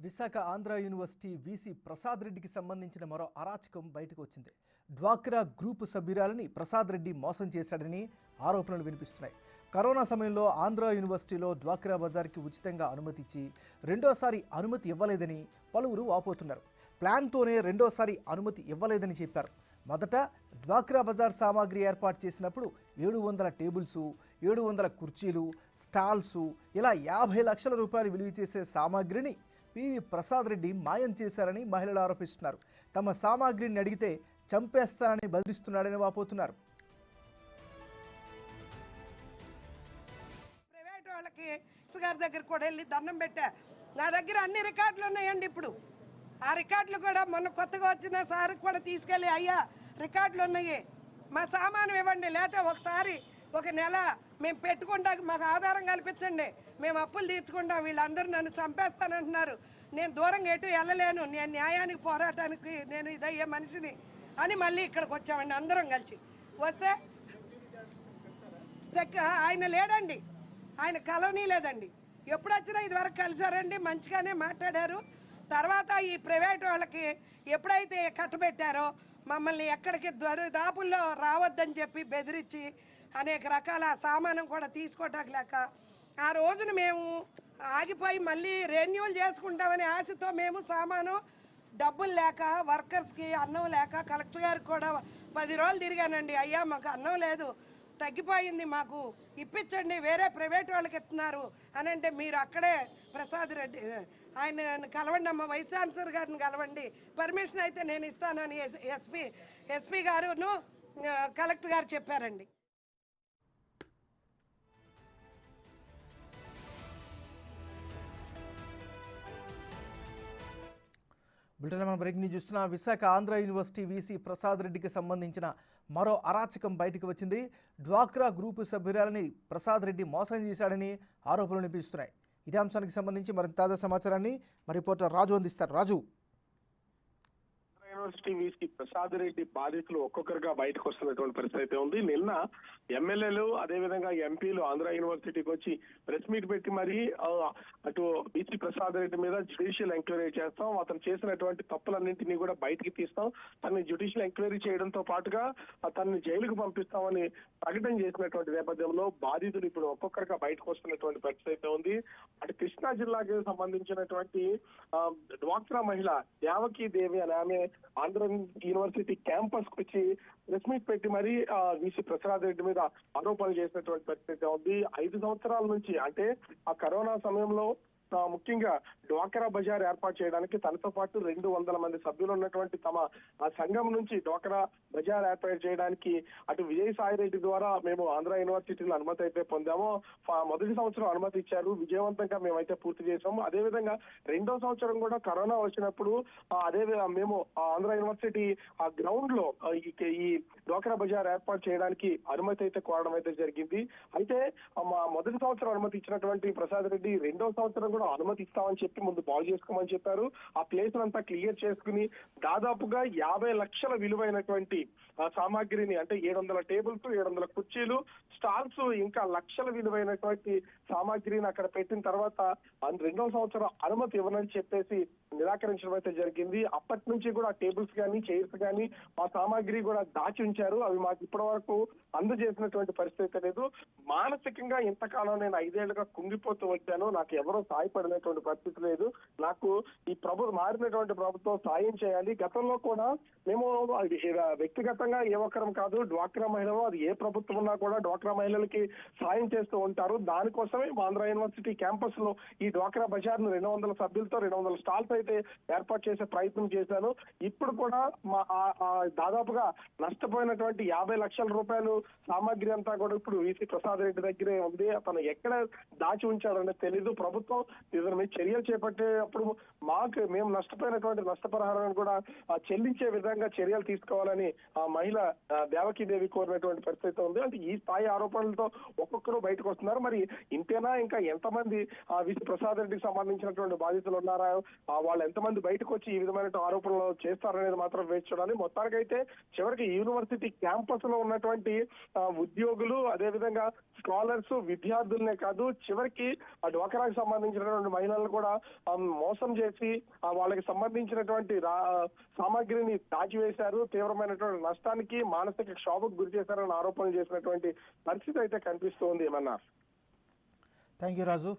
Visakha Andhra university VC Prasad రెడ్డికి సంబంధించిన మరో అరాచకం బయటకు వచ్చింది. డ్వాక్రా గ్రూపు సభ్యురాలని ప్రసాద్ రెడ్డి మోసం చేశాడని ఆరోపణలు వినిపిస్తున్నాయి. కరోనా సమయంలో ఆంధ్ర యూనివర్సిటీలో డ్వాక్రా బజార్కి ఉచితంగా అనుమతి ఇచ్చి రెండోసారి అనుమతి ఇవ్వలేదని పలువురు వాపోతున్నారు. ప్లాన్తోనే రెండోసారి అనుమతి ఇవ్వలేదని చెప్పారు. మొదట డ్వాక్రా బజార్ సామాగ్రి ఏర్పాటు చేసినప్పుడు 700 టేబుల్సు, 700 కుర్చీలు, స్టాల్సు ఇలా 50 లక్షల రూపాయలు విలువ చేసే సామాగ్రిని పివి ప్రసాద్ రెడ్డి మాయం చేశారని మహిళలు ఆరోపిస్తున్నారు. తమ సామాగ్రిని అడిగితే చంపేస్తానని బెదిరిస్తున్నాడని వాపోతున్నారు. ప్రైవేట్ వాళ్ళకి గారి దగ్గర కూడా వెళ్ళి దండం పెట్టా. నా దగ్గర అన్ని రికార్డులు ఉన్నాయండి. ఇప్పుడు ఆ రికార్డులు కూడా మొన్న కొత్తగా వచ్చిన సార్ కూడా తీసుకెళ్ళి, అయ్యా రికార్డులు ఉన్నాయి, మా సామాను ఇవ్వండి, లేకపోతే ఒకసారి ఒక నెల మేము పెట్టుకుంటాం, మాకు ఆధారం కల్పించండి, మేము అప్పులు తీర్చుకుంటాం, వీళ్ళందరూ నన్ను చంపేస్తానంటున్నారు, నేను దూరంగా ఎటు వెళ్ళలేను, నేను న్యాయానికి పోరాటానికి నేను ఇదయ్యే మనిషిని అని మళ్ళీ ఇక్కడికి వచ్చామండి. అందరం కలిసి వస్తే ఆయన లేడండి, ఆయన కలవనీ లేదండి. ఎప్పుడు వచ్చినా ఇదివరకు కలిసారండి, మంచిగానే మాట్లాడారు. తర్వాత ఈ ప్రైవేట్ వాళ్ళకి ఎప్పుడైతే కట్టబెట్టారో మమ్మల్ని ఎక్కడికి దాపుల్లో రావద్దని చెప్పి బెదిరించి అనేక రకాల సామానం కూడా తీసుకోవటానికి లేక ఆ రోజున మేము ఆగిపోయి మళ్ళీ రెన్యూల్ చేసుకుంటామనే ఆశతో మేము సామాను డబ్బులు లేక వర్కర్స్కి అన్నం లేక కలెక్టర్ గారికి కూడా 10 రోజులు తిరిగానండి. అయ్యా మాకు అన్నం లేదు, తగ్గిపోయింది, మాకు ఇప్పించండి, వేరే ప్రైవేట్ వాళ్ళకి ఇస్తున్నారు అని అంటే, మీరు అక్కడే ప్రసాద్ రెడ్డి ఆయన కలవండి అమ్మ, వైస్ ఛాన్సలర్ గారిని కలవండి, పర్మిషన్ అయితే నేను ఇస్తానని ఎస్పీ గారును కలెక్టర్ గారు చెప్పారండి. బులెటిన్ బ్రేక్ న్యూస్ చూస్తున్న విశాఖ ఆంధ్ర యూనివర్సిటీ వీసీ ప్రసాద్ రెడ్డికి సంబంధించిన మరో అరాచకం బయటకు వచ్చింది. డ్వాక్రా గ్రూపు సభ్యురాలని ప్రసాద్ రెడ్డి మోసం చేశాడని ఆరోపణలు వినిపిస్తున్నాయి. ఇదే అంశానికి సంబంధించి మరింత తాజా సమాచారాన్ని మరి రిపోర్టర్ రాజు అందిస్తారు. రాజు, యూనివర్సిటీ వీసీ ప్రసాద్ రెడ్డి బాధితులు ఒక్కొక్కరుగా బయటకు వస్తున్నటువంటి పరిస్థితి ఉంది. నిన్న ఎమ్మెల్యేలు అదేవిధంగా ఎంపీలు ఆంధ్ర యూనివర్సిటీకి వచ్చి ప్రెస్ మీట్ పెట్టి మరి అటు వీసీ ప్రసాద్ రెడ్డి మీద జ్యుడిషియల్ ఎంక్వైరీ చేస్తాం, అతను చేసినటువంటి తప్పులన్నింటినీ కూడా బయటికి తీస్తాం, తనని జ్యుడిషియల్ ఎంక్వైరీ చేయడంతో పాటుగా తనని జైలుకు పంపిస్తామని ప్రకటన చేసినటువంటి నేపథ్యంలో బాధితులు ఇప్పుడు ఒక్కొక్కరుగా బయటకు వస్తున్నటువంటి పరిస్థితి ఉంది. అటు కృష్ణా జిల్లాకి సంబంధించినటువంటి డ్వాక్రా మహిళ దేవకీ దేవి అనే ఆమె ఆంధ్ర యూనివర్సిటీ క్యాంపస్ కు వచ్చి ప్రెస్ మీట్ పెట్టి మరి వీసీ ప్రసాద్ రెడ్డి మీద ఆరోపణలు చేసినటువంటి పరిస్థితి ఉంది. 5 సంవత్సరాల నుంచి, అంటే ఆ కరోనా సమయంలో ముఖ్యంగా డ్వాక్రా బజార్ ఏర్పాటు చేయడానికి తనతో పాటు 200 మంది సభ్యులు ఉన్నటువంటి తమ సంఘం నుంచి డ్వాక్రా బజార్ ఏర్పాటు చేయడానికి అటు విజయసాయి రెడ్డి ద్వారా మేము ఆంధ్ర యూనివర్సిటీలో అనుమతి అయితే పొందామో. మొదటి సంవత్సరం అనుమతి ఇచ్చారు, విజయవంతంగా మేమైతే పూర్తి చేసాము. అదేవిధంగా 2వ సంవత్సరం కూడా కరోనా వచ్చినప్పుడు మేము ఆంధ్ర యూనివర్సిటీ ఆ గ్రౌండ్ లో ఈ డ్వాక్రా బజార్ ఏర్పాటు చేయడానికి అనుమతి అయితే కోరడం అయితే జరిగింది. అయితే మా మొదటి సంవత్సరం అనుమతి ఇచ్చినటువంటి ప్రసాద్ రెడ్డి 2వ సంవత్సరం కూడా అనుమతి ఇస్తామని చెప్పి ముందు బాగు చేసుకోమని చెప్పారు. ఆ ప్లేస్ అంతా క్లియర్ చేసుకుని దాదాపుగా 50 లక్షల విలువైనటువంటి సామాగ్రిని, అంటే 700 టేబుల్స్, 700 కుర్చీలు, స్టాల్స్, ఇంకా లక్షల విలువైనటువంటి సామాగ్రిని అక్కడ పెట్టిన తర్వాత 2వ సంవత్సరం అనుమతి ఇవ్వనని చెప్పేసి నిరాకరించడం అయితే జరిగింది. అప్పటి నుంచి కూడా టేబుల్స్ కానీ చైర్స్ కానీ ఆ సామాగ్రి కూడా దాచి ఉంచారు. అవి మాకు ఇప్పటి వరకు అందజేసినటువంటి పరిస్థితి లేదు. మానసికంగా ఇంతకాలం నేను 5 ఏళ్లుగా కుంగిపోతూ వచ్చాను, నాకు ఎవరో సాయపడినటువంటి పరిస్థితి లేదు, నాకు ఈ మారినటువంటి ప్రభుత్వం సాయం చేయాలి. గతంలో కూడా మేము వ్యక్తిగతంగా ఏ ఒక్కరం కాదు, డ్వాక్రా మహిళలు, అది ఏ ప్రభుత్వం ఉన్నా కూడా డ్వాక్రా మహిళలకి సాయం చేస్తూ ఉంటారు. దానికోసమే ఆంధ్ర యూనివర్సిటీ క్యాంపస్ లో ఈ డ్వాక్రా బజార్ ను 200 సభ్యులతో 200 స్టాల్స్ అయితే ఏర్పాటు చేసే ప్రయత్నం చేశాను. ఇప్పుడు కూడా దాదాపుగా నష్టపోయినటువంటి 50 లక్షల రూపాయలు సామాగ్రి అంతా కూడా ఇప్పుడు వీసీ ప్రసాద్ రెడ్డి దగ్గరే ఉంది. అతను ఎక్కడ దాచి ఉంచాడనేది తెలీదు. ప్రభుత్వం ఇతని మీద చర్యలు చేపట్టేటప్పుడు మేము నష్టపోయినటువంటి నష్టపరిహారాన్ని కూడా చెల్లించే విధంగా చర్యలు తీసుకోవాలని ఆ మహిళ దేవకీదేవి కోరినటువంటి పరిస్థితి ఉంది. అంటే ఈ స్థాయి ఆరోపణలతో ఒక్కొక్కరు బయటకు వస్తున్నారు. మరి ఇంతేనా, ఇంకా ఎంతమంది వీసీ ప్రసాద్ రెడ్డికి సంబంధించినటువంటి బాధితులు ఉన్నారా, వాళ్ళు ఎంతమంది బయటకు వచ్చి ఈ విధమైన ఆరోపణలు చేస్తారనేది మాత్రం వేచి చూడాలి. మొత్తానికైతే చివరికి యూనివర్సిటీ క్యాంపస్ లో ఉన్నటువంటి ఉద్యోగులు, అదేవిధంగా స్కాలర్స్, విద్యార్థులనే కాదు, చివరికి డ్వాక్రాకి సంబంధించిన చెందినటువంటి మహిళలను కూడా మోసం చేసి వాళ్ళకి సంబంధించినటువంటి సామాగ్రిని దాచివేశారు, తీవ్రమైనటువంటి నష్టానికి మానసిక క్షోభకు గురి చేశారని ఆరోపణలు చేసినటువంటి పరిస్థితి అయితే కనిపిస్తోంది ఏమన్నా. Thank you Raju.